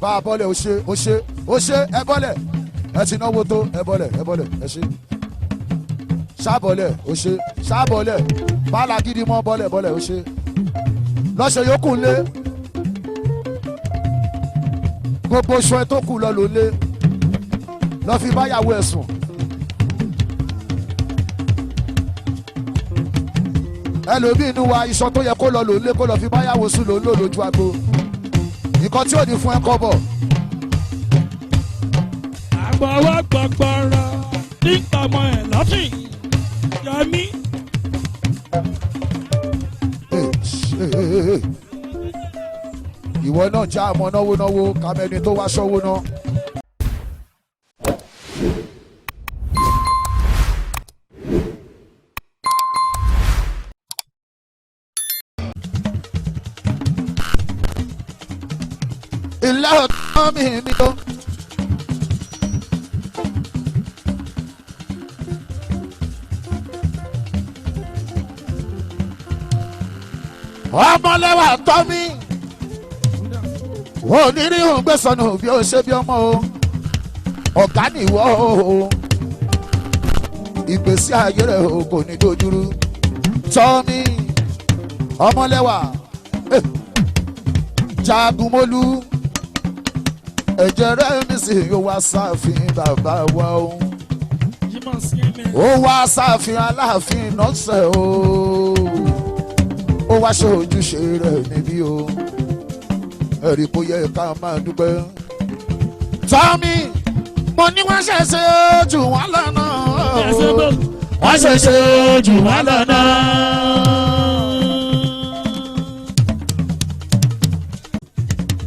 bá a bọ́lẹ̀ ó ṣe ẹ bọ́lẹ̀ ẹ ti náwó tó ẹ bọ́lẹ̀ ẹ ṣe ṣàbọ̀lẹ̀ ó ṣe ṣàbọ̀lẹ̀ bàálà gidi mọ́ bọ́lẹ̀ ó ṣe lọ́sẹ̀ yòókù lé gbogbo ṣọ ẹ tó kù lọ ló lé lọ́ fi báyàwó ẹ̀ sùn. ẹlòmíì inú wa iṣan tó yẹ kó lọ lò lé kó lọ fi báyàwó sùn lò ń lò lójú agbo nǹkan tí ò ní fún ẹ kọ́ bọ̀. àgbọ̀wọ́ gbọ̀gbọ̀rọ̀ nípa ọmọ ẹ̀ lọ́fìn yọmí. ìwọ náà já àmọ́ náwó kàmẹ́ni tó wá ṣọ́wó náà. ilé ọ̀tọ́ mi ni ó. ọmọlẹ́wà tọ́ mi onírì òun gbé sọnù bí ó ṣe bí ọmọ o ọ̀gá nìwọ o ìgbésí ayé rẹ̀ o kò ní dojúrú tọ́ mi ọmọlẹ́wà jagunmólú ẹ̀jẹ̀ rẹ̀ mi sì yóò wá sáàfin bàbá wa o ó wá sáàfin aláàfin nọ́ọ̀sẹ̀ o ó wá ṣe ojúṣe rẹ̀ níbí o ẹ̀rí kò yẹ ká máa dúpẹ́. tọ́mí mo ní wọ́n ṣẹ̀ṣẹ̀ jù wọ́n lọ́nà wọ́n ṣẹ̀ṣẹ̀ jù wọ́n lọ́nà.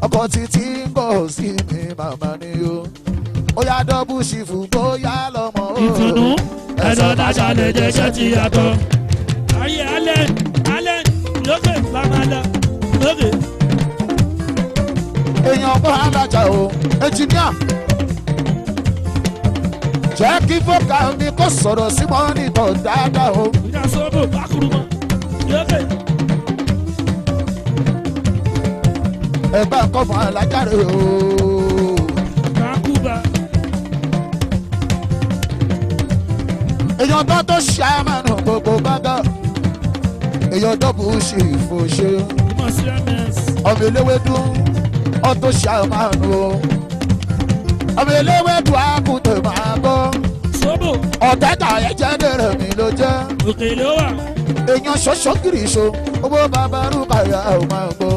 ọkọ̀ títí ń bọ̀ sí mi màmá ni o ó yá dọ́bù ṣìfù bóyá lọ́mọ o. ìtùnú ẹ̀sọ́ dáṣà lè jẹ́ ṣẹ́ ti yàtọ̀. ayé alẹ́ lókè lámàlà lókè. èèyàn bọ́ alájà o ẹnjìníà jẹ́ kí fọ́kà mi kó sọ̀rọ̀ sí mọ́nìtọ̀ dáadáa o. ìjà sọ́bù bákùrú mọ́ lókè. ẹ bá ń kọ́ fún alájà rẹ o. kakuba. èèyàn tó ṣe àmàlù gbogbo gbàgbọ́ èèyàn dọ́bù ṣì fò ṣe. ọmọ eléwédú ọtún ṣe àmàlù o. ọmọ eléwédú àkùtè máa gbọ́. ọ̀tẹ́ta ẹ̀jẹ̀ lèrè mi ló jẹ́. òkèlè wà. èèyàn ṣoṣo kiri ṣo owó bàbá rúbàyà ò máa gbọ́.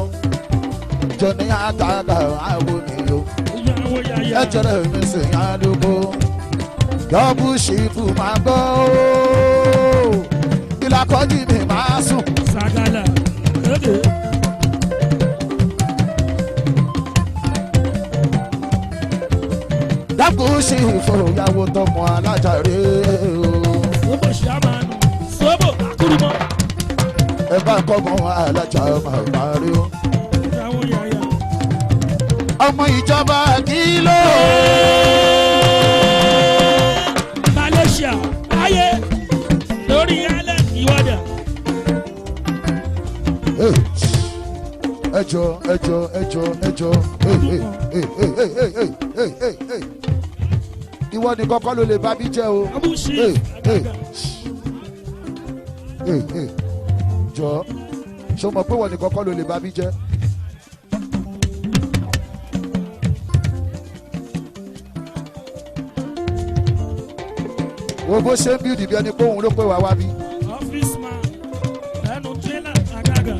jọ̀ní àtàkà àwọn mi o. ẹ̀jẹ̀ rẹ̀ mi sì yàn án lóko. dọ́bù ṣì fò máa gbọ́ o. ìlàkọ́jì mi máa sùn. Sagala lókè. dábò ṣe ìfọ̀yàwó tọmọ alájàre o. sọ́bò ṣàmánu sọ́bò àkúrúmọ́. ẹ bá kọ́ mọ alájà máa parí o. ìyàwó yàyà. ọmọ ìjọba kìlọ̀. Malaysia ayé lórí alẹ́ ìwádà. ẹjọ ìwọ ni kọ́kọ́ ló lè bá mi jẹ́ o. jọ ṣé o mọ̀ pé ìwọ ni kọ́kọ́ ló lè bá mi jẹ́. wo bó ṣe ń bí ìdìbò ẹni pé òun ló pé wá wá bí. ọ́fíìsì máa ẹnu tírélà àgàgà.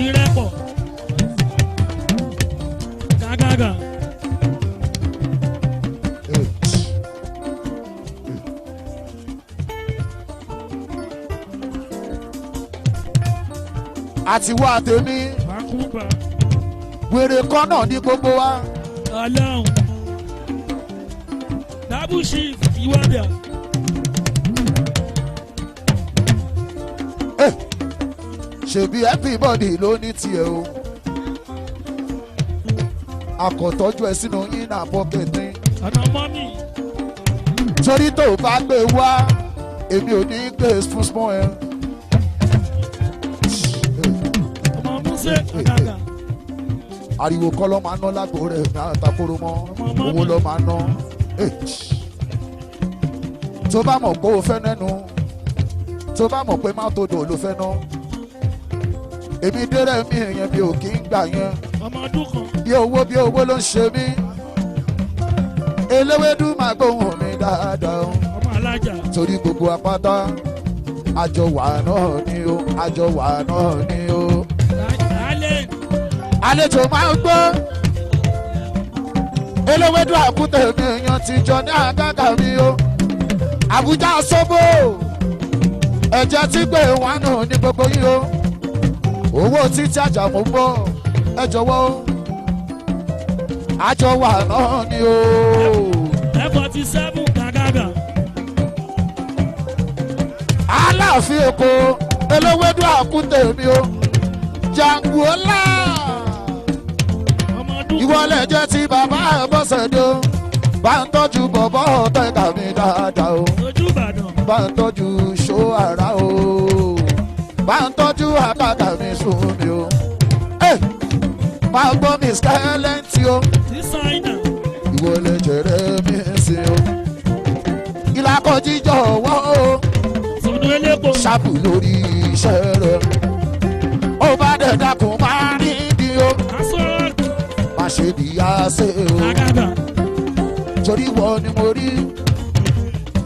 ìrẹ́pọ̀ gàgàgà. àti wá tèmi wèrè kan náà ní gbogbo wa. ọlọ́run dábùsì ìwádà. ṣèbí everybody ló ní tiẹ̀ o. àkọ́tọ́jú ẹ sínú iná pocket ní. ọ̀nà mọ́mì. torí tó bá gbé wá èmi ò ní gbé fún small ẹ. ṣe àgàgà. ariwo kọ́ ló máa ná lágbo rẹ̀ ní àtàkùrọ̀ mọ́ owó ló máa ná. tó bá mọ̀ pé o fẹ́ nẹ́nu tó bá mọ̀ pé má tó dò ló fẹ́ ná. èmi dérẹ̀ mi yẹn bí ò kí ń gbà yẹn bí owó ló ń ṣe mí. eléwédú máa gbóhùn mi dáadáa torí gbogbo apáta àjọ wà náà ni o àjọ wà náà ni o. àlejò máa ń gbọ́ eléwédú àkútè mi èèyàn ti jọ ní àgàgà mi o. Àbújá sóbò ẹ̀jẹ̀ tí gbé wánú ní gbogbo yìí o. owó títí àjàmú bọ̀ ẹ jọ̀wọ́ àjọ wà náà ni o. F47 gàgàgà. Aláàfin Èkó eléwédú àkútè mi o. Jàǹgùólà ìwọlé jẹ́ ti bàbá ẹ̀ bọ́sẹ̀ dé o. bá ń tọ́jú bọ̀bọ̀ ọ̀tọ̀ ẹ̀ka mi dáadáa o. bá ń tọ́jú ṣó ara o. bá ń tọ́jú àkàkà mi sùn mi o. máa gbọ́ mi skẹ́lẹ́ǹtì o. ìwọlé jẹ̀rẹ̀ mi sí o. ìlàkọ̀ jíjọ wọ́ o. ṣàbù lórí iṣẹ́ rẹ̀. ó bá dẹ̀ dákun máa ní ìdí o. má ṣe dìyà ṣe o. torí ìwọ ni mo rí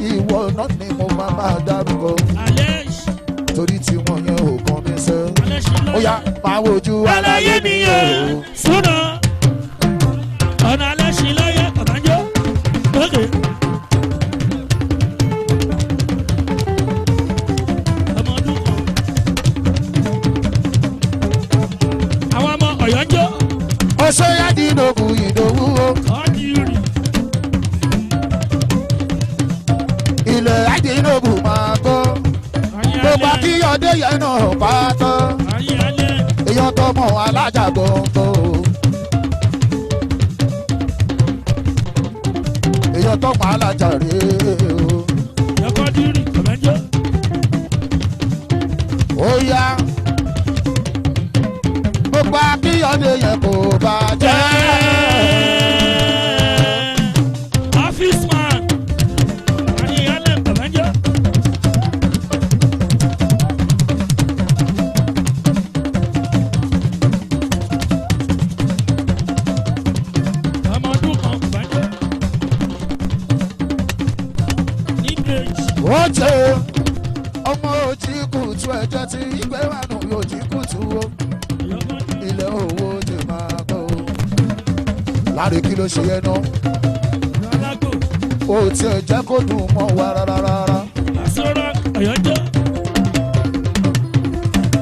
ìwọ náà ni mo máa dárúkọ. torí tí wọ́n yẹn ò kàn mí sẹ́. ó yá máa wojú aláyé mi o. súnà ọ̀nà aláṣẹ lọ́yẹ ọ̀bánjọ́ lókè. àwọn ọmọ ọ̀yọ́ jó. ó ṣe yá dínlógù ìdòwú o. ilẹ̀ àdínlógù máa gbọ́. gbogbo akíyọ̀dé yẹn náà pátá. èèyàn tó mọ̀ alájà gbọ̀ngbọ̀. èèyàn tó mọ̀ alájà rèé o. ó yá gbogbo akíyọ̀dé yẹn kò bàjẹ́. ó jẹ́ ọmọ òjì kùtù ẹ̀jẹ̀ tí ìgbé wà nù yóò jí kùtù o. ilé owó jẹ máa gbọ́ o. láre kí ló ṣe yẹn náà. ó tiẹ̀ jẹ́ kó dùn mọ́ wa rárá.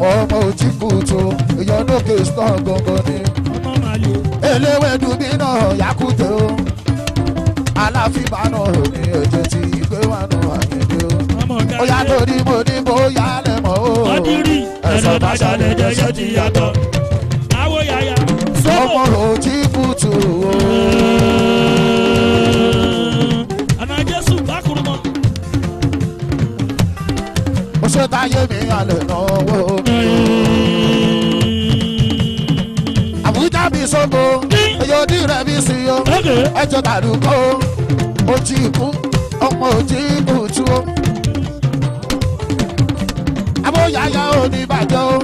ọmọ òjì kùtù èèyàn lókè stọ̀ gangan ni. eléwédú bí náà yàkùtẹ̀ o. Alaafin bá náà ní ẹ̀jẹ̀ tí ìgbé wà nù àyẹ̀dẹ̀ o. ó yá torí mo ní bó yá lẹ̀ mọ́ o. ẹ̀sọ́ bá ṣàlẹ̀ jẹ́jẹ́ ti yàtọ̀. àwọ̀ yàyà. ọmọ òjì kùtù o. àná Jésù bá kúrú mọ́. ó ṣe táyé mi àlè náwó mi. Àbújá bí sóko èyí òdì rẹ̀ bí sí o. ẹjọ́ tàdúkọ́ òjì kú ọmọ òjì kùtù o. abóyáyá ò ní bàjẹ́ o.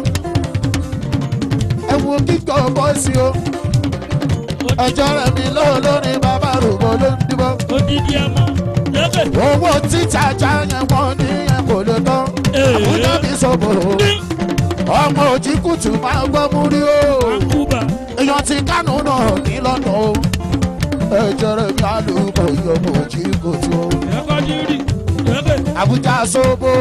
ẹ̀wù kíkọ́ bọ́ọ̀sì o. ẹjọ́ rẹ̀ mi lórí bàbá rògbò ló ń dìbò. odidi ẹmọ lẹ́fẹ̀ẹ́. owó títà já yẹn wọ́n ní yẹn kò lè tán. Àbújá bí sóko ọmọ òjì kùtù máa gbọ́ mú rí o. èèyàn ti Kánò náà ní lọ́nà o. ẹ̀jẹ̀ rẹ̀ mi Aluko ọmọ òjì kùtù o. Àbújá sóbò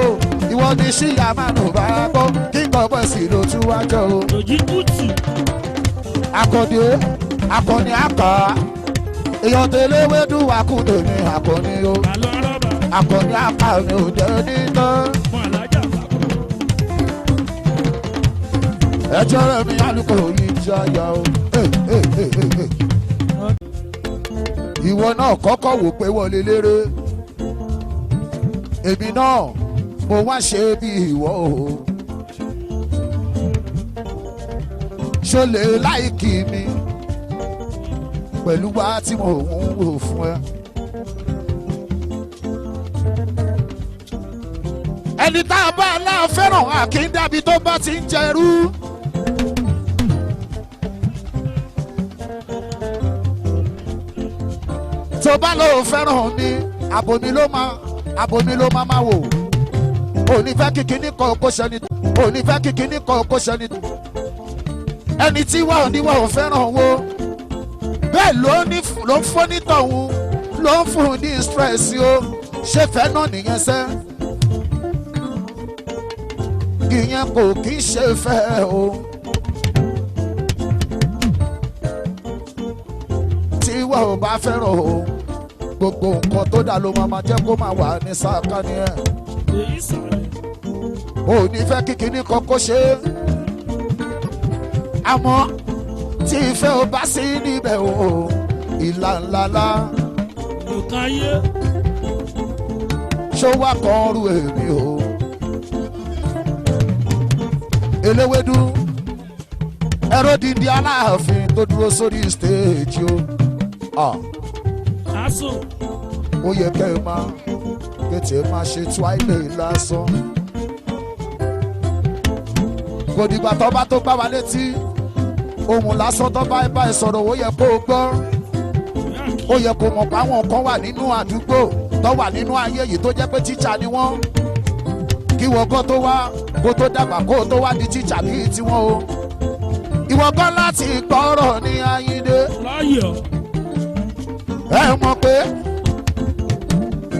ìwọ ni ṣíyà mánu bá gbọ́ kí nǹkan bọ̀ sí ló tún wájọ́ o. akọni àkà èèyàn tẹ̀léwédú àkúndé ní akọni o. akọni àkà mi ò jẹ́ nítán. ẹjọ́ rẹ̀ mi Aluko yìí jáyà o. ìwọ náà kọ́kọ́ wò pé wọlé léré. èmi náà mo wá ṣe bí ìwọ o. ṣó lè láìkì mi pẹ̀lú wá tí mo ń wò fún ẹ. ẹni tá a bá aláà fẹ́ràn àkíńdàbí tó bá ti ń jẹrú. tó bá lọ fẹ́ràn mi àbòmí ló máa wò. òní fẹ́ kíkiní kan kó ṣẹni òní fẹ́ kíkiní kan kó ṣẹni. ẹni tí wà oníwà ò fẹ́ràn wo bẹ́ẹ̀ ló ń fún nítọ̀hún ló ń fún ní stress o ṣé fẹ́ náà nìyẹn sẹ́. ìyẹn kò kí ń ṣe fẹ́ o. tí wà ò bá fẹ́ràn o gbogbo nǹkan tó dà ló máa jẹ́ kó máa wà ní sákání ẹ̀. òní fẹ́ kíkiní kan kó ṣe é. àmọ́ tí ìfẹ́ ò bá sí níbẹ̀ o ìlà ńláńlá ṣó wá kan rú èmi o. eléwédú ẹ̀rọ dídí Aláàfin tó dúró sórí stéèjì o. ó yẹ kẹ́ ẹ máa kété máa ṣe twaile lásán. kò dìgbà tó bá tó gbá wa létí ohun lásán tó bá ẹ sọ̀rọ̀ ó yẹ kó o gbọ́. ó yẹ kó mọ̀ pé àwọn kan wà nínú àdúgbò tó wà nínú ayé yìí tó jẹ́ pé tíṣà ni wọ́n. kí wọ́n kọ́ tó wá kó tó dàgbà kó tó wá di tíṣà bíi tiwọn o. ìwọ kan láti gbọ́rọ̀ ní Ayíǹde. ẹ mọ̀ pé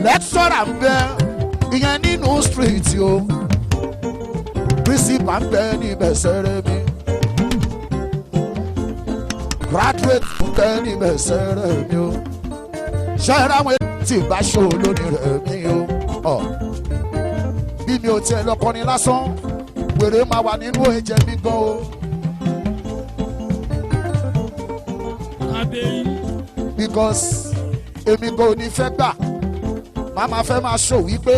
lẹ́kṣọ́rà ń bẹ ìyẹn nínú street o. principal ń bẹ níbẹ̀ sẹ́rẹ̀ mi. graduate ń bẹ níbẹ̀ sẹ́rẹ̀ mi o. ṣẹ́ra àwọn tí bá ṣó lónìí rẹ̀ mi o. bí mi ò tiẹ̀ lọ́kọrin lásán wèrè máa wà nínú ẹ̀jẹ̀ mi gan o. because èmi gan ò ní fẹ́ gbà màmá fẹ́ máa ṣò wípé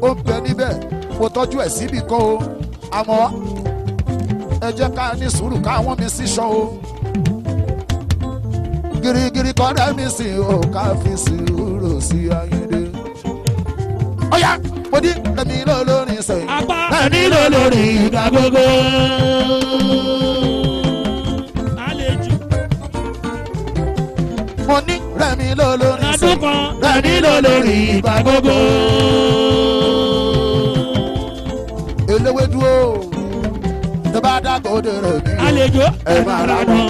ó ń bẹ níbẹ̀ mo tọ́jú ẹ̀ síbì kan o. àmọ́ ẹ jẹ́ ká ní sùúrù káwọn mi sí ṣan o. girigiri kan rẹ́ mi sí o ká fi sùúrù sí Ayíǹde. ọ̀yá mo ní Remi ló lórí sẹ́yìn. Remi ló lórí ìgbà gbogbo. mo ní Remi ló lórí sẹ́yìn. Remi ló lórí ìgbà gbogbo. eléwédú o tó bá dàgbòde Remi. àlejò ẹ máa ra mọ́.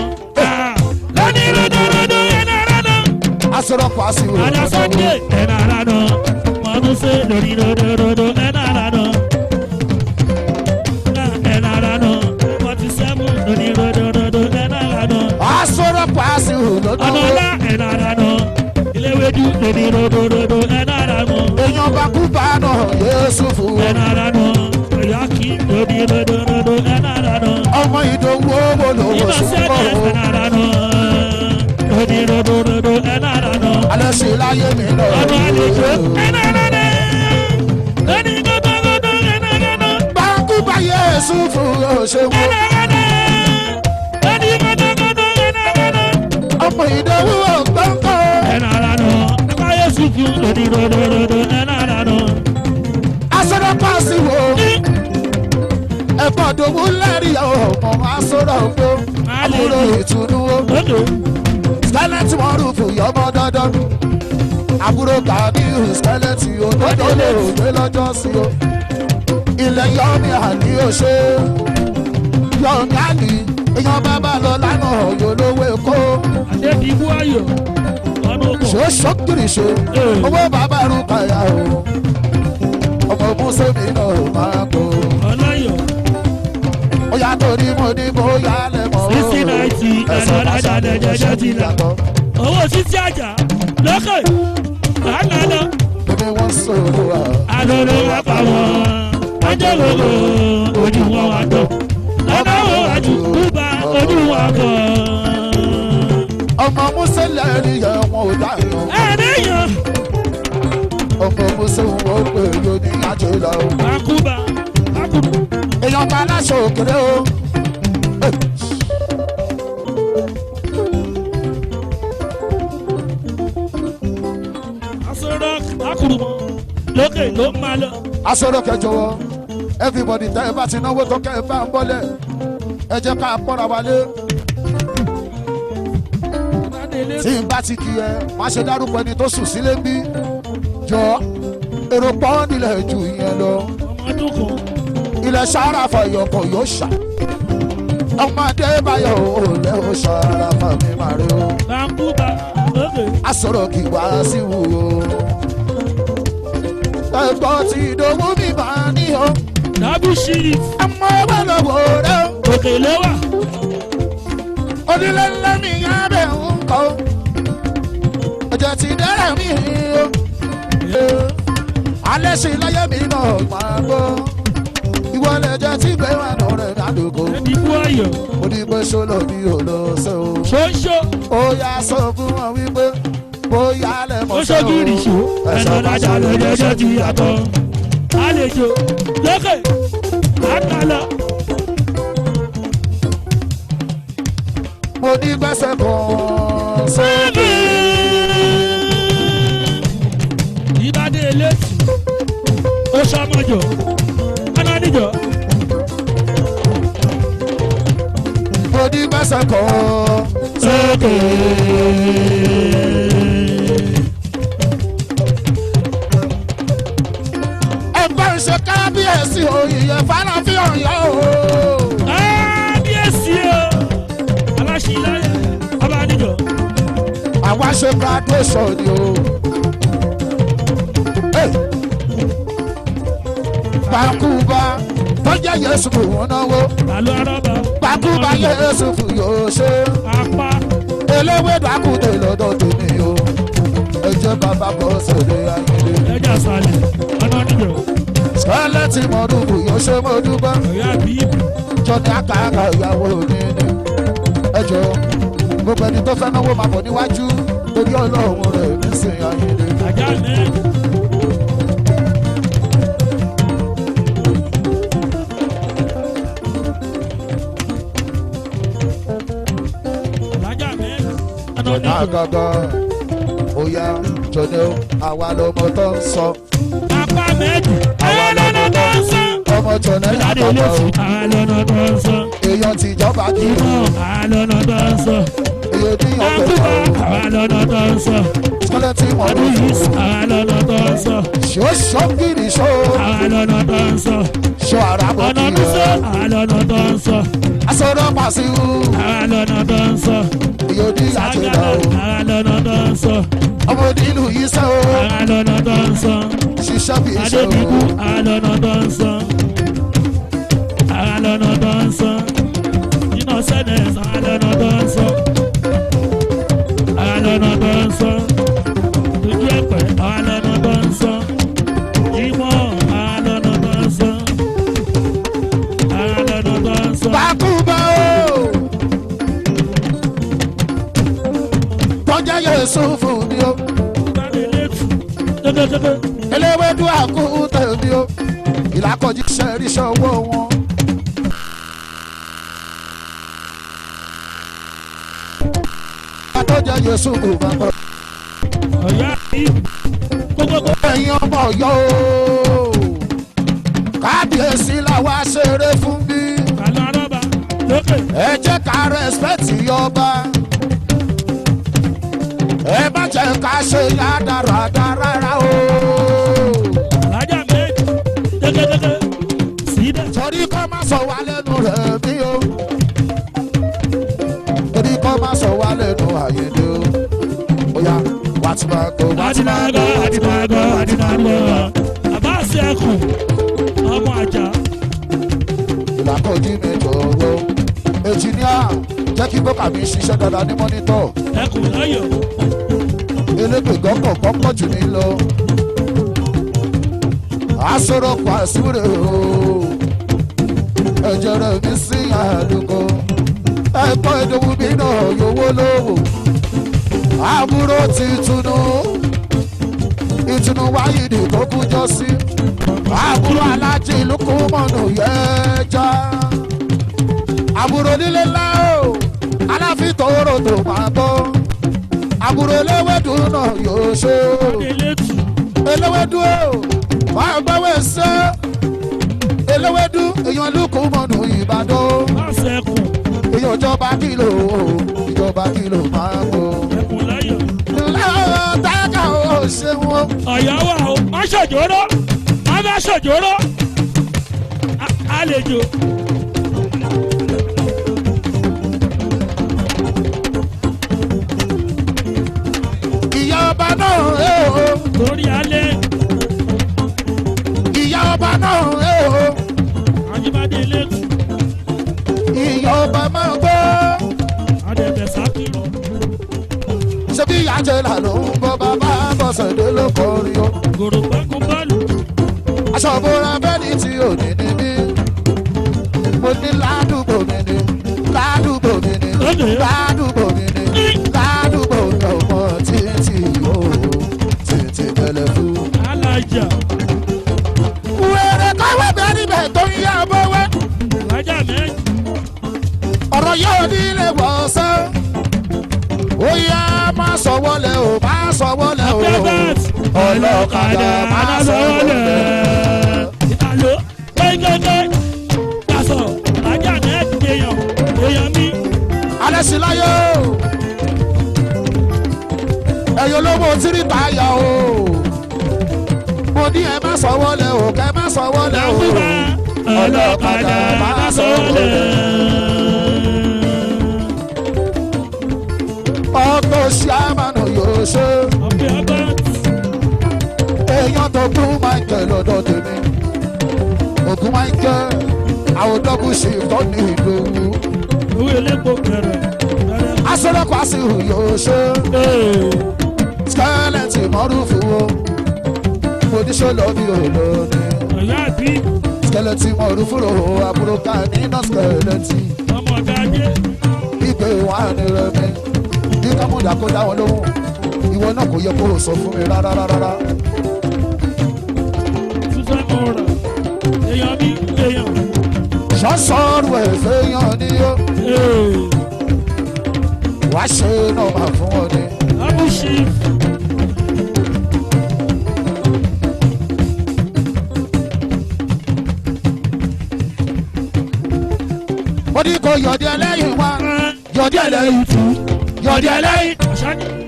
lóní lódòdó ẹ náà rà náà. asọ̀rọ̀ pàṣẹ o. àdàsọ́dé ẹ náà rà náà. mọ̀nùsẹ̀ lóní lódòdó ẹ náà rà náà. ẹ náà rà náà. 47 lóní lódòdó ẹ náà rà náà. asọ̀rọ̀ pàṣẹ o. ọ̀nàlá ẹ náà rà náà. iléwédú lóní lódòdó ẹ náà rà náà. èèyàn bá kú bá náà Yéésù fún. ẹ náà rà náà. yaki lóní lódòdó ẹ náà rà náà. ọmọ Ìdòwú owó lówó sùpọ̀ o. ẹ náà rà náà. lóní lódòdó ẹ náà rà náà. alẹ́ sí láyé mi lọ. ọ̀nà àlejò ẹ náà rà náà. lóní lódòdó ẹ náà rà náà. bá kú bá Yéésù fún òṣèwò. ẹ náà rà náà. lóní lódòdó ẹ náà rà náà. ọmọ Ìdòwú ògbóǹkó. ẹ náà rà náà. nípa Yéésù fún lóní lódòdó ẹ náà rà náà. asọ̀rọ̀ pàṣẹ wo. ẹ̀kọ́ Ìdòwú lẹ́rìí ọmọ asọ̀rọ̀ ògbó. àbúrò ìtùnú o. skeleton wọn rúfù yọmọ dandan. àbúrò Ganiu skeleton òdòdó lè òde lọ́jọ́ sí o. ilẹ̀ yọmi àní òṣè. yọmi àní èèyàn bàbá lọ lánàá ọ̀yọ́ lówó èkó. adébíwú ayọ̀ ọ̀nà òkò. ṣó kiri ṣe owó bàbá rúkàyà o. ọmọ mùsùlùmí náà máa kó. ọlọ́yọ̀. ó yà torí mo ní mo yà lẹ́mọ̀ o. 60-90 ẹ̀rọ alájà lẹ́jẹ̀jẹ̀ ti là. owó títí àjà lókè àná lọ. ó ní wọ́n sọ̀rọ̀ wa. àlọ́lọ́ wà pa wọn. ọjọ́ gbogbo ojú wọn wà dọ̀. lọ́nà wo àjù kúba ojú wọn kọ̀. ọmọ mùsùlùmí yẹn wọn ò dá yàn. ẹ̀ẹ́dẹ́yàn. ọmọ mùsùlùmí wọn pè é ní àjò lọ. àkúbà àkúbà. èèyàn bá aláṣọ òkèrè o. lókè ló máa lọ. Asọ̀rọ̀ kẹjọwọ́ everybody tẹ́ ẹ bá ti náwó tó kẹ́ ẹ bá ń bọ́lẹ̀ ẹ jẹ́ ká pọ́nra wálé. Tí n bá ti kí ẹ má ṣe dárúkọ ẹni tó sùn sílé ń bí jọ èrò pọ́ nílẹ̀ ju ìyẹn lọ. Ilẹ̀ sára fàyọkọ̀ yóò ṣà ọmọdé báyọ̀ ò lẹ́ ò sára fàmí màrí o. Asọ̀rọ̀ kì wá sí wù o. Ẹ̀gbọ́n ti ìdòwú mi máa ní o. Dábì ṣírí. Ọmọ ẹgbẹ́ lọ́wọ́ rẹ o. Òkè lẹ́wà. Onílé ńlá mi yá bẹ̀ ń kọ́. Ọjọ́ ti dẹ́rẹ̀ mi o. Alẹ́ sí láyé mi náà máa gbọ́. Ìwọ lè jẹ́ tí gbé wà nù rẹ̀ ládùúgbò. Ìbú ayọ̀. Mo ní pé ṣọlọ mi ò lọ sọ o. Ṣoṣo. Ó yá sọ fún wọn wípé bóyá lẹ̀ mọ̀ sọ o. Ó ṣògìrì ṣó. Ẹ̀sọ́ dájà lóye ṣé ti yàtọ̀. Àlejò lókè àkàlà. Mo ní gbẹ́sẹ̀ kan sókè. Ìbádé elétì. Ó ṣọmọjọ. Anáníjọ. Mo ní gbẹ́sẹ̀ kan sókè. Ṣe kábíyèsí òyìnbó fara fi hàn yọ o. Kábíyèsí o. Aláṣìláyà ọba níjọ. Àwa ṣe graduation ni o. Bàkúbà tọ́jà Yéṣu kò wọ́n náwó. Àlọ́ arọ́bà. Bàkúbà Yéṣu kò yóò ṣe. Apá. Eléwé dàkúdé lọ́dọ̀ tèmi o. Ẹ jẹ́ bàbá bọ́ sóde ayé. Ẹ jà sálẹ̀ ọ̀nà níjọ. Skẹ́lẹ́tì mọ̀dúbù yóò ṣe mọ̀dúbà. Jọ̀dí àkàkà ìyàwó mi ni. Ẹ jọ gbogbo ẹni tó fẹ́ náwó máa bọ̀ níwájú torí ọlọ́run rẹ̀ mí sìn ayédè. Àjà mẹ́rin. Àjà mẹ́rin. Jọ̀dí àgàgà òyà jọ̀dí àwa lọmọ tó ń sọ. Apá mẹ́jì. Àlọ́nà tó ń sọ. Ọmọ jọ̀dí àgàgà o. Àlọ́nà tó ń sọ. Èèyàn ti jọba kiri. Àlọ́nà tó ń sọ. Èèyàn tí yàn fẹ́ fọ́. Àlọ́nà tó ń sọ. Skẹ́lẹ́tì mọ̀dúbù. Àlọ́nà tó ń sọ. Ṣó ṣọ́gìrì ṣó. Àlọ́nà tó ń sọ. Ṣó àràbọ̀ Ọ̀nà kiri. tó sọ. Àlọ́nà tó ń sọ. Asọ̀rọ̀ pàṣíwù. Àlọ́nà tó ń sọ. Èèyàn tí yàn ti lọ. Àlọ́nà tó ń sọ. Ọmọdé ìlú yìí sẹ́ o. Àlọ́nà tó ń sọ. Ṣiṣẹ́ bí iṣẹ́ o. Adébíkú àlọ́nà tó ń sọ. Àlọ́nà tó ń sọ. Iná sẹ́nẹ̀ àlọ́nà tó ń sọ. Àlọ́nà tó ń sọ. Ojú ẹ̀pẹ̀ àlọ́nà tó ń sọ. Ìmọ̀ àlọ́nà tó ń sọ. Àlọ́nà tó ń sọ. Bàkúbà o. Tọ́jà Yéṣu fún mi o. Eléwédú àkútẹ̀ mi o. Ìlàkọ̀jí ṣẹ́ríṣẹ́ owó wọn. Tọ́jà Yéṣu kò bá bọ̀. Ọ̀yá yìí. Gbogbo. Ẹ̀yin ọmọ Ọ̀yọ́ o. Kábíyèsí làwa ṣeré fún bí. Àlọ́ arọ́bà lókè. Ẹ jẹ́ ká rẹ́spẹ̀tì ọba. Ẹ má jẹ́ ká ṣe yádáradá rárá o. Àlájà méjì. Dégédégé. Sídẹ̀. Torí kọ́ máa sọ wá lẹ́nu rẹ̀ bí o. Torí kọ́ máa sọ wá lẹ́nu àyèdè o. Bóyá wá ti máa gbọ́, wá ti máa gbọ́, wá ti máa gbọ́, wá ti máa gbọ́. Bàbá àṣẹkù ọmọ àjà. Ìlàkọ̀jí mi jọ̀wọ́. Ẹnjìníà jẹ́ kí bọ́kà mi ṣiṣẹ́ dáadáa ní mọ́nítọ̀. Ẹkùn lọ́yọ̀. Elégbè gọ́kọ̀ kọ́kọ́ jù mí lọ. Asọ̀rọ̀ pàṣípèrè o. Ẹ̀jẹ̀ rẹ̀ mi sí Aluko. Ẹ̀kọ́ ìdòwú mi náà yòówó lówó. Àbúrò ti túnú. Ìtùnú wáyé ní tó kú jọ sí. Àbúrò alájí ìlú kú mọ̀nù yẹ́jà. Àbúrò nílé ńlá o. Aláàfin tòrò tó máa bọ́. Àbúrò eléwédú náà yóò ṣe o. Eléwédú o. máa gbọ́wọ́ ẹsẹ̀ eléwédú èèyàn lùkù mọ́nù ìbàdàn. má sẹ́kùn. èèyàn ìjọba kìlò ìjọba kìlò máa gbọ́. ẹkùn láyọ̀. lọ́wọ́ táyà ó ṣe wọ́n. ọ̀yọ́ wà ó má ṣòjóró má bá ṣòjóró àlejò. ìyá ọba náà ẹ o. torí alẹ́. ìyá ọba náà ẹ o. Ajíbádé lẹ́tù. ìyá ọba máa gbọ́. Adẹ̀bẹ̀ sákìrọ̀. ṣé bí àjẹlà ló ń bọ́ bàbá bọ̀sẹ̀dé ló kọrin o. Gòrò pẹ́kun bọ́ọ̀lù. aṣọ òbúra bẹ́ẹ̀ni tí ò ní ní bí. mo ní ládùúgbò mi ni ládùúgbò mi ni ládùúgbò mi ni ládùúgbò mi ọmọ títí o títí tẹlẹ fún. Alájà. wẹ́rẹ́ káwé bẹ́ẹ̀ níbẹ̀ tó ń yá bọ́wẹ́. Lájà mẹ́rin. ọ̀rọ̀ yóò nílé wọ̀ọ́sán. ó yá má sọ wọlé o má sọ wọlé o ọlọ́kadà má sọ wọlé. Ìtàló gẹ́gẹ́ gbàsọ̀ lájà mẹ́rin èèyàn mi. alẹ́ sí láyé o ẹ̀yọ́ olówó tíríta yà o mo ní ẹ má sọ wọlé o kẹ má sọ wọlé o ọlọ́kadà má sọ wọlé. ọkọ̀ ṣàmánù yóò ṣe èèyàn tó kún Michael lọ́dọ̀ tèmi ògùn Michael àwọn dọ́bù ṣì tọ́ ní ìlú owó elépo kẹrẹ. asọ́lọ́kọ̀ àṣìhù yóò ṣe skẹ́lẹ̀tì mọ́rùfù o oníṣòlò bí olóòní ọ̀yá àbí skẹ́lẹ̀tì mọ́rùfù o àbúrò ká nínú skẹ́lẹ̀tì ọmọ gàdé. ìgbé wà ní Remi ní kámúdà kó dá wọn lóhùn ìwọ náà kò yẹ kó o sọ fún mi rárá rárá. Susan Mora èèyàn mi èèyàn. sọ́sọ́rù ẹ̀fẹ́ yàn ni ó wá ṣe nọ́ọ̀mà fún ọ ni. Abushi. mo ní kò yọ̀dí ẹlẹ́yìn wá yọ̀dí ẹlẹ́yìn tú yọ̀dí ẹlẹ́yìn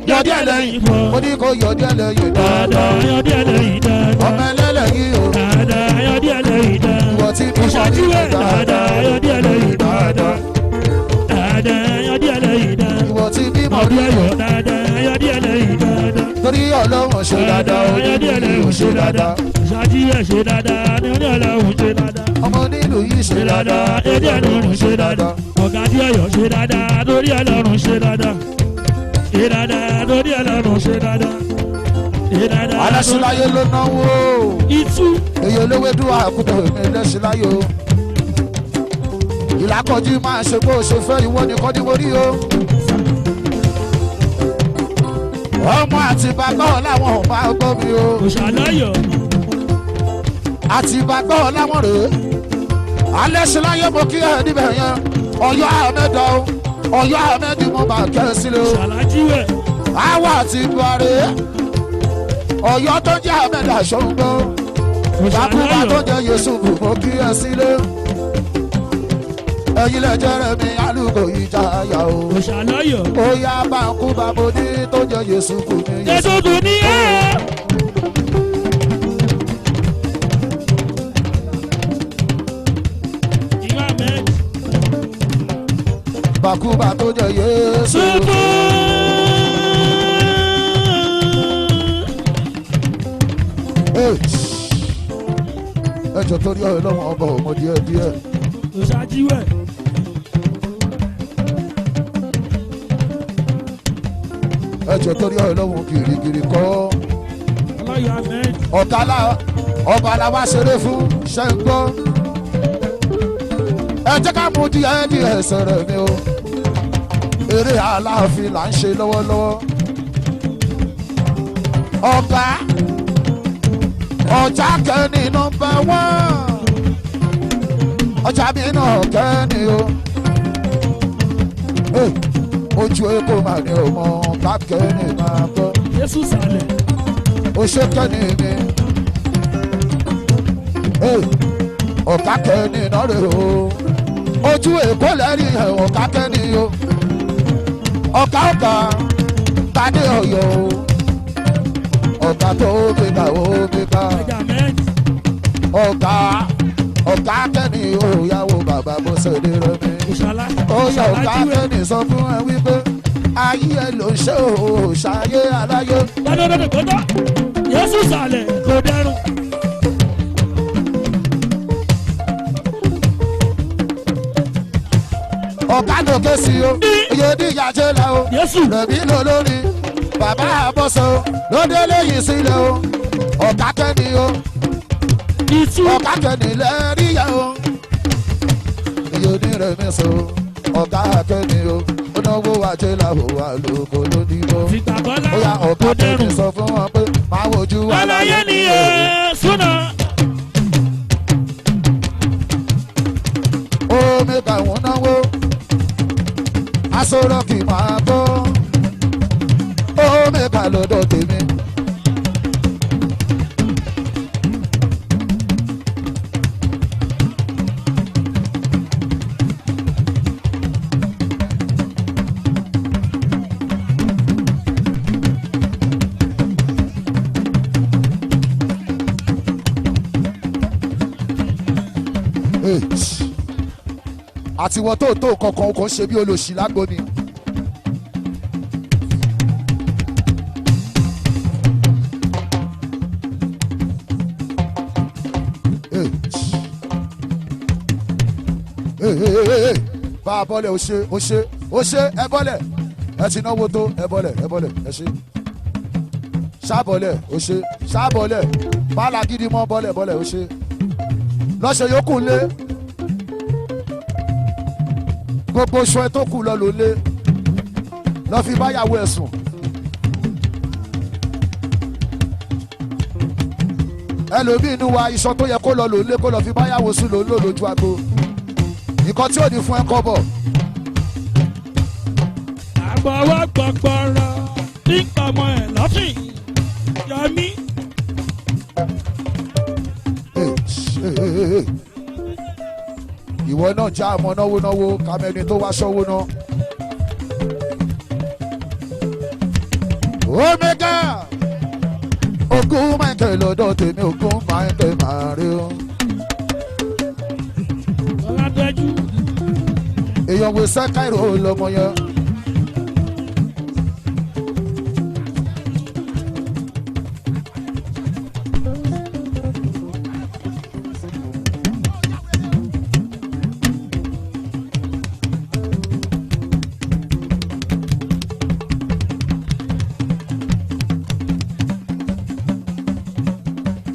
yọ̀dí ẹlẹ́yìn bọ̀ mo ní kò yọ̀dí ẹlẹ́yìn dáadáa yọ̀dí ẹlẹ́yìn dáadáa ọmọ ẹlẹ́lẹ́yìn o dáadáa yọ̀dí ẹlẹ́yìn dáadáa ìwọ tí mi ṣáájú ẹ̀ dáadáa yọ̀dí ẹlẹ́yìn dáadáa dáadáa yọ̀dí ẹlẹ́yìn dáadáa ìwọ tí mi mọ̀ ọdún ní ẹ̀yọ̀ dáadáa yọ̀dí ẹlẹ́yìn dáadáa torí Ọlọ́run ṣe dáadáa o yọ̀dí ẹlẹ́yìn ṣe dáadáa ṣáájú ẹ̀ ṣe dáadáa ní ọdún Ọlọ́run ṣe dáadáa ọmọ nílùú yìí ṣe dáadáa èdè Ọlọ́run ṣe dáadáa ọ̀gá tí Ọ̀yọ́ ṣe dáadáa lórí Ọlọ́run ṣe dáadáa ṣe dáadáa lórí Ọlọ́run ṣe dáadáa ṣe dáadáa. alásùláyé ló náwó ìtú. èyí olówó dúró àkútọ̀ èmi lẹ́sùláyé o ìlàkọ̀jú máa ṣe bó ṣe fẹ́ ìwọ nìkan ní mo rí o. ọmọ àtìbàgbọ́ làwọn ò máa gbọ́ mi o. òṣàlọ́yọ̀. àtìbàgbọ́ làwọn rèé alẹ́sùláyé mo kí ẹ níbẹ̀ yẹn Ọ̀yọ́ àmẹ́dọ̀ Ọ̀yọ́ àmẹ́dì mo máa kẹ́ ẹ sílẹ̀ o. ṣàlájíwẹ̀. àwọn àtìbàrẹ̀ Ọ̀yọ́ tó jẹ́ àmẹ́dà ṣòǹgbò bàbá tó jẹ́ Yéṣùbù mo kí ẹ sílẹ̀ ẹ̀yin lẹ jẹ́ Remi Aluko ìjayà o. òṣàlọ́yọ̀. ó yá báńkú bàbá ní tó jẹ́ Yéṣùbù ní Yéṣùbù ní ẹ̀. ìwà mẹ́rin. bàkúbà tó jẹ́ Yéṣùbù. ẹjọ torí Ọlọ́run ọba ọmọ díẹ̀ díẹ̀. òṣàjíwẹ̀. ẹjọ torí Ọlọ́run gírígírí kọ́. ọlọ́yọ̀ ahmed. ọba la wá ṣeré fún ṣẹ́ńgbọ́. ẹ jẹ́ ká mú díẹ̀ díẹ̀ sẹ̀rẹ̀ mi o. eré Aláàfin là ń ṣe lọ́wọ́lọ́wọ́. ọ̀gá ọjà kẹ́ni nọ́mbà 1 ọjà mi náà kẹ́ni o. ojú epo mà ní ọmọ ká kẹ́ni máa bọ́. Jésù sàlẹ̀. o ṣe kẹ́ni mi ọ̀ká kẹ́ni náà rè o ojú èkó lẹ́rìí ẹ̀ ọ̀ká kẹ́ni o ọ̀ká tadé ọ̀yọ́ o ọ̀ká tó gbégbá ó gbégbá ọ̀ká kẹ́ni o yàwó bàbá bó ṣe dé Remi ó yẹ ọ̀ká kẹ́ni sọ fún ẹ wípé ayé ẹ ló ṣe o ṣayé aláyé. lọ́dọ̀dọ̀ kò tọ́ Yésù sàlẹ̀ kò dẹrùn. ọ̀ká lókè sí o iye díjà ṣe lẹ o Remi ló lórí bàbá àbọ̀sọ̀ lóde lẹ́yìn sílẹ̀ o ọ̀ká kẹ́ni o ọ̀ká kẹ́ni lẹ́rí yẹ o iye onírẹ̀mí so ọ̀ká kẹ́ni o ó náwó àjẹ́ làwọ̀ Aluko lódìbò ó yá ọ̀ká kẹ́ni sọ fún wọn pé máa wojú aláyé ni ẹ súná. ó mẹ́ta wọn náwó asọ̀rọ̀ kì máa bọ́ ó mẹ́ta lọ́dọ̀ tèmi. àti wọn tó kankan kò ṣe bí olóṣì lágbo ni. bá a bọ́lẹ̀ ó ṣe ẹ bọ́lẹ̀ ẹ ti náwó tó ẹ bọ́lẹ̀ ẹ ṣe ṣàbọ̀lẹ̀ ó ṣe ṣàbọ̀lẹ̀ bá a lágídí mọ́ bọ́lẹ̀ ó ṣe lọ́sẹ̀ yòókù lé. gbogbo oṣù ẹ tó kù lọ ló lé lọ fi báyàwó ẹ sùn. ẹlòmíì inú wa iṣan tó yẹ kó lọ ló lé kó lọ fi báyàwó sùn ló ń lò lójú agbo nǹkan tí ò ní fún ẹ kọ́ bọ̀. àgbọ̀wọ́ gbọ̀gbọ̀rọ̀ nípa ọmọ ẹ̀ lọ́fìn Yọmí. ìwọ náà já àmọ́ náwó kàmẹ́ni tó wá ṣọ́wó náà. omega ogun Michael lọ́dọ̀ tèmi ogun Michael máa rí o. ọ̀làdẹ́jú. èèyàn wo sẹ́káìrò lọ́mọ yẹn.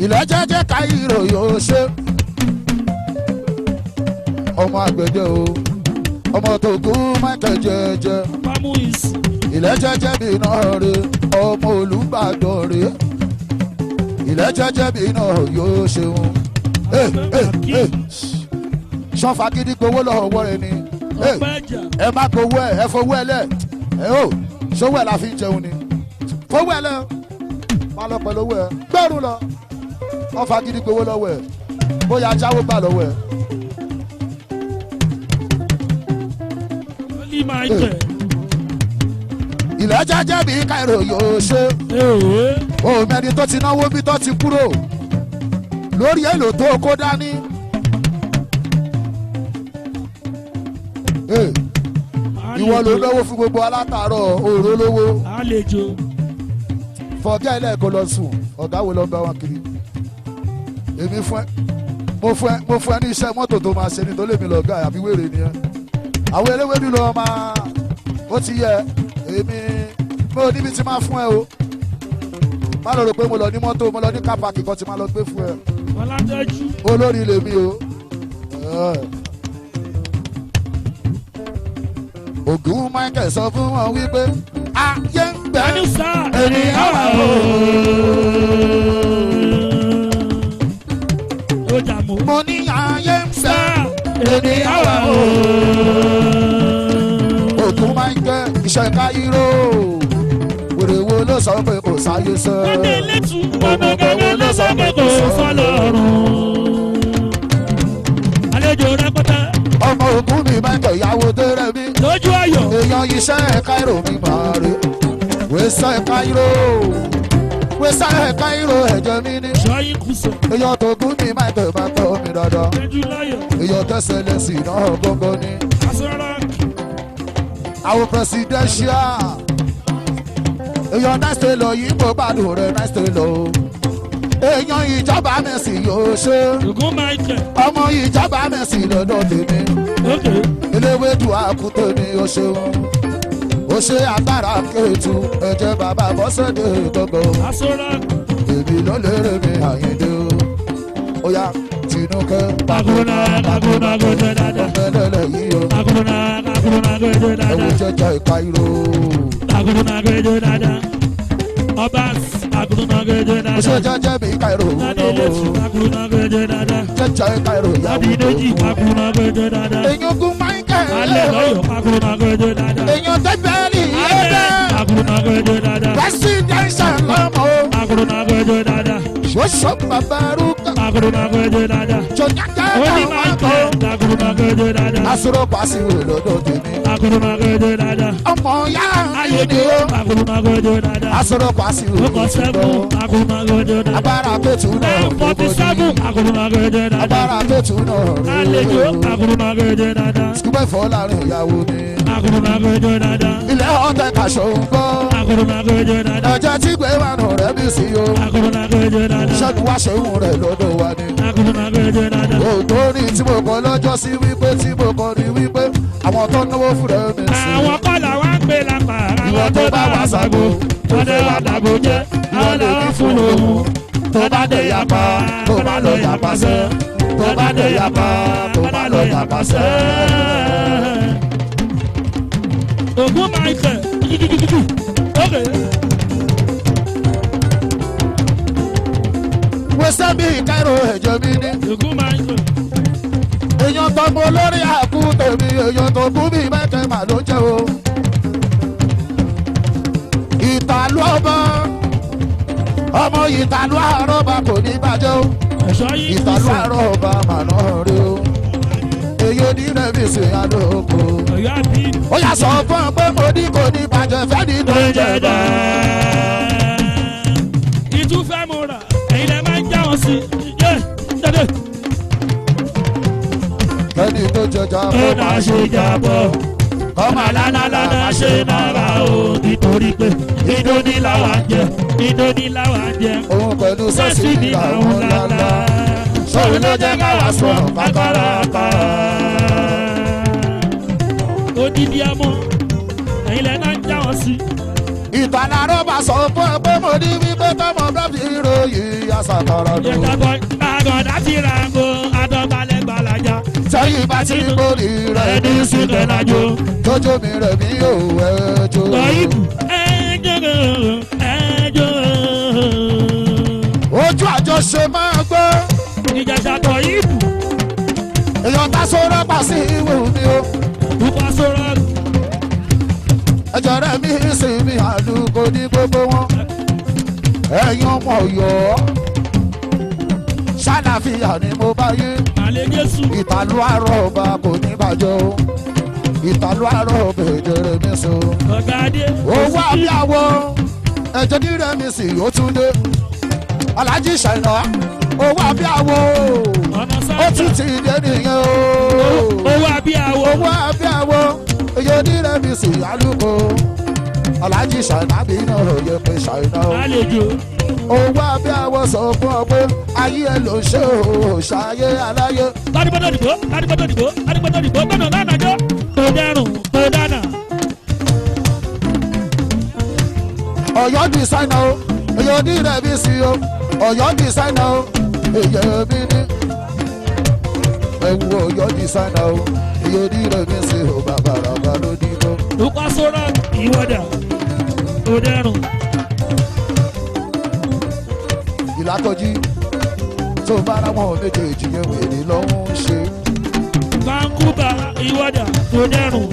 ilẹ̀ jẹ́jẹ́ káyìrò yóò ṣe ọmọ àgbẹ̀dẹ o ọmọ tó kú Michael jẹ́jẹ́ ilẹ̀ jẹ́jẹ́ bí iná rè ọmọ Olùbàdàn rè ilẹ̀ jẹ́jẹ́ bí iná yóò ṣeun ṣọ́fà gidi gbowó lọ́wọ́ rẹ ni ẹ má gbowó ẹ fowó ẹ lẹ ẹ o ṣówó ẹ la fi jẹun ni fowó ẹ lẹ má lọ pẹ̀lú owó ẹ gbẹ́rù lọ wọ́n fa gidi gbowó lọ́wọ́ ẹ̀ bóyá jáwó gbà lọ́wọ́ ẹ̀. ilẹ̀ jẹ́jẹ́ bí Cairo yóò ṣe òun mẹ́ni tó ti náwó bí tó ti kúrò lórí èlò tó kó dání. ìwọ ló náwó fún gbogbo alátàárọ̀ òòró lówó fọ̀gá ilé ẹ̀kọ́ lọ sùn ọ̀gá wo ló ń bá wọn kiri. èmi mo fún ẹ ní iṣẹ́ mọ́tò tó máa ṣe ni tó lè mi lọ́gà àbí wèrè nìyẹn. àwọn eléwédú lọ máa ó ti yẹ èmi mo níbi tí máa fún ẹ o má lọ rò pé mo lọ ní mọ́tò mo lọ ní kápákì kan tí máa lọ gbé fún ẹ. olórí lèmi o. Ògún Michael sọ fún wọn wípé ayé ń bẹ ènìyàn wà o. mo ní ayé ń bẹ ènìyàn wà o. Ògún Michael iṣẹ́ káyíró wèrè wo ló sọ pé kò sáyé sẹ́. ọmọ wo ló sọ pé kò sọ́lọ́run. rẹpẹtẹ. ọmọ ogun mi máa ń tọ̀ ìyàwó tó rẹ̀ mí. lójú ayọ̀. èèyàn iṣẹ́ Cairo mi máa rí. wẹ́sẹ̀ Cairo wẹ́sẹ̀ Cairo ẹ̀jẹ̀ mi ní. sọyìn kùsọ. èèyàn tó gún mi máa ń tọ̀ máa tọ̀ mi dáadáa. lójú láyọ̀. èèyàn tẹ̀sẹ̀ lẹ́sìn náà gbọ́ngàn ní. asọ́ra. àwọn presidential. èèyàn nice tailor yìí mo gbádùn rẹ̀ nice tailor. èèyàn ìjọba Mercy yóò ṣe. ògùn Michael. ọmọ ìjọba Mercy lọ́dọ̀ tèmi. eléwédú àkútó ni ó ṣeun. ó ṣe agbára kéétu ẹ̀jẹ̀ bàbá bọ́sẹ̀dé gbogbo. asọ́ra. èmi ló lérè mi Àyìndé o. ó yá Tinúkẹ́. kakuna kakuna gòjò dada. ọ̀pẹ̀lẹ̀lẹ̀ yìí o. kakuna kakuna gòjò dada. ẹ̀wù jẹjẹ Cairo. kakuna gòjò dada. ọba kakuna gòjò dada. ó ṣe jẹjẹ bí Cairo. adélẹ́sù kakuna gòjò dada. jẹjẹ Cairo yàwó. adídéjì kakuna gòjò dada. èèyàn gún Michael. alẹ́ lọ́yọ̀ kakuna gòjò dada. èèyàn tẹ́gbẹ́rì alẹ́ yẹ́dẹ́. kakuna gòjò dada. presidential lọ́mọ. kakuna gòjò dada. ṣoṣo babaruka. kakuna gòjò dada. jọjàjà oni náà Michael kakuna gòjò dada. asoro pàṣíwò lọ́dọ̀ tèmi. kakuna gòjò dada. ọmọ ya ayé ni ayédè ó. kakuna gòjò dada. asoro pàṣíwò ọkọ̀ sẹ́gun kakuna gòjò dada. agbára pétú náà M47 kakuna gòjò dada. agbára pétú náà àlejò kakuna gòjò dada. sukùbẹ́ fọ́ láàrin ìyàwó ni. kakuna gòjò dada. ilé ọ̀tẹ̀ kàṣọ ń gbọ́. kakuna gòjò dada. ẹ̀jẹ̀ tí gbé wà nù rẹ̀ bí sí o. kakuna gòjò dada. ṣẹ́gun wá ṣeun rẹ̀ lọ́dọ̀ wa ni. kakuna gòjò dada. ògbó ní tí mo kọ lọ́jọ́ sí wípé tí mo kọ ní wípé àwọn tó náwó fún rẹ̀ mi sí. àwọn kọ́là wá ń gbé lápá ìwọ àwọn tó bá wà ságo wọ́n dé wà dàgbò jẹ́ àwọn làwọn fún lòun tó bá dé yapa tó bá lọ yapa sẹ́ tó bá dé yapa tó bá lọ yapa sẹ́. ògùn Michael jìjìjìjì ókè. wẹ́sẹ̀ bí Cairo ẹ̀jẹ̀ mi ní. ògùn Michael. èèyàn tó mọ lórí àkú tèmi èèyàn tó kú bí mẹ́kẹ́ mà ló jẹ́ o. ìtàlú ọmọ ìtàlú àrọ́bà kò ní bàjẹ́ o. ẹ̀ṣọ́ yìí ìtàlú àrọ́bà mà náà rí o. èyí ò ní rẹ̀mí sí Aluko. ọ̀yọ́ àbí. ó yà sọ fún ọ pé mo ní kò ní bàjẹ́ fẹ́ ní tó ń jẹ bá. ìtúfẹ́ mo rà ẹ̀yin lẹ́ máa ń já wọn sí i jáde. kẹ́ni tó jẹjà ó náà ṣe jábọ̀ ọmọ alánàlánà ṣe náírà o nítorí pé ìdóní làwa ń jẹ ìdóní làwa ń jẹ òun pẹ̀lú sẹ́sì ní ní àwọn àwọn ńláńlá ńláńlá. sọ̀rọ̀ ló jẹ́ káwa sọ̀rọ̀ kákàràkà. odidi amọ̀ ẹ̀yin lẹ́ náà ń já wọn sí. ìtàn àrọ́bà sọ fún ẹ pé mo ní wípé tọmọ bẹ́ẹ̀ ìròyìn àṣàkàrà lò. àgọ̀dá ti ra ngo adọ́balẹ̀ gbalaja. sẹ́yìn bá ti gbórí rẹ̀ ní síkẹ̀lájò tójó mi rẹ̀ mí ò ẹjọ́. tọ́yìbù ẹjọ́. ojú àjọṣe máa gbọ́. ìjàjà tọ́yìbù. èèyàn tá sọ́rọ́ pa sí ìwé mi o. pupa sọ́rọ́. ẹjọ́ rẹ̀ mi sì mi Aluko ní gbogbo wọn. ẹ̀yin ọmọ Ọ̀yọ́ ṣàlàfíà ni mo bá yé. àlẹ́ Jésù. ìtàlú àrọ́bà kò ní bàjẹ́ o. ìtàlú àrọ́bà èjèrè mi so. ọ̀gá adé. owó àbíàwọ̀ ẹ̀jẹ̀ ní rẹ̀mí sí ó tún dé. Alhaji Ṣàìnà owó àbíàwọ̀ ọ̀nà sáà. ó tún ti dé nìyẹn o. owó àbíàwọ̀. owó àbíàwọ̀ ẹ̀jẹ̀ ní rẹ̀mí sí Aluko. Alhaji Ṣàìnà bí náà yẹ pé Ṣàìnà o. àlejò. owó àbíàwọ̀ sọ fún ọ pé ayé ẹ ló ṣe o ṣayé aláyé. tádìbọ́tò dìbò tádìbọ́tò dìbò tádìbọ́tò dìbò gbọ́dọ̀ náà nàjọ́. tó dẹrùn tó dáná. Ọ̀yọ́ dísáínà o èyàn ní rẹ̀ bí sí o. Ọ̀yọ́ dísáínà o èyàn mi ní. ẹ̀wù Ọ̀yọ́ dísáínà o èyàn ní rẹ̀ bí sí o. bàbá ràbà ló ní kó. lùkọ́ sọ́rọ́ ìwọ́dà tó dẹrùn. ìlàkọjí tó bá ra wọn méjèèjì yẹn wèrè lọ́wọ́ ń ṣe. Vancouver ìwọ́dà tó dẹrùn.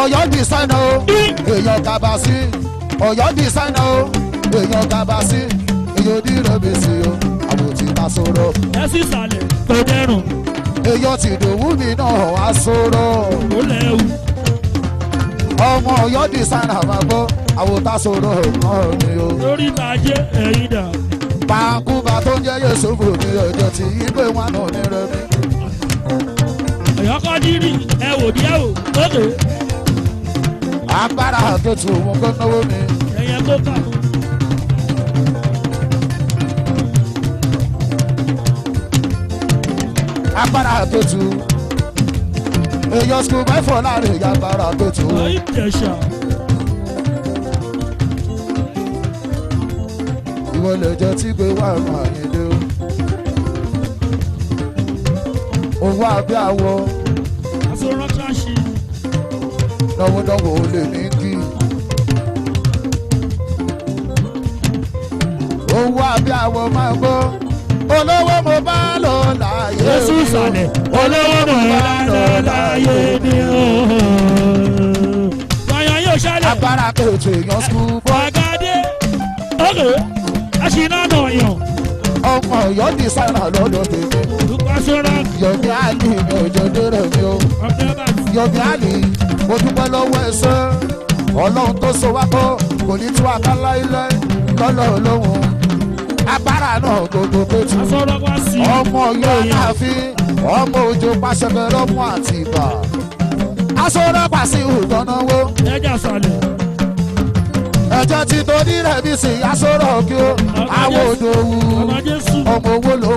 Ọ̀yọ́ dísáínà o èyàn kaba sí. Ọ̀yọ́ dísáínà o èyàn kaba sí. èyàn ní rẹ̀ bí sí o. ẹ sì sàlẹ̀ tó dẹrùn. èèyàn ti dòwú mi náà wá sọ̀rọ̀. ó lẹ́wù. ọmọ Ọ̀yọ́ di sára máa gbọ́ àwòtá sọ̀rọ̀ náà ni o. lórí ìtàjẹ́ ẹ̀yìn dà. pàǹkúbà tó ń jẹ́ Yéṣùfù mi ọjọ́ tí ìgbé wọn náà ní Remi. ẹ̀yọ́kọ́ dírì ẹ wò díẹ̀ wò lóde. agbára àtẹ̀tù òun kò náwó mi. ẹ̀yẹ tó kà. agbára àtẹ̀tù èèyàn sùkúl mẹ́fọ̀ láàrin ìyá agbára àtẹ̀tù. ọ̀yìn tẹ̀sà. ìwọ lè jẹ́ tí gbé wà nù àyèdè o. owó abẹ́ àwọ̀ aṣọ rọ́ṣáṣì. lọ́wọ́dọ́wọ́ ò lè ní kí. owó abẹ́ àwọ̀ máa gbọ́ olówó mo bá lọ láàyè. Jésù sàlẹ̀ olówó mo bá lọ láàyè ni o. Yọ̀yàn yóò ṣẹlẹ̀. agbára kòtò èèyàn sùkúl bọ́. Ọ̀gádé ọ̀gẹ̀ aṣínà náà yàn. ọmọ Ọ̀yọ́ di sára lọ́dọ̀ tèmi. Dúpẹ́ sọ́ra. Yọ̀mí àlì mi ò jẹ́ dérè mi o. Yọ̀mí àlì mo dúpẹ́ lọ́wọ́ ẹ̀sẹ̀. Ọlọ́run tó so wá kọ́ kò ní tú àkàlà ilẹ̀ lọ́lọ́ olóhùn. agbára náà gbogbo péjú. ọmọ Ọ̀yọ́ Alaafin ọmọ òjò pàṣẹfẹrẹ ọmọ àti ìbà. aṣọ́rọ́ pàṣẹ ìhùgbọ́náwó. ẹja sàlẹ̀. ẹ̀jẹ̀ ti torí rẹ̀ bí sí aṣọ́rọ̀ kí o. àwọn odò wù ọmọ owó ló.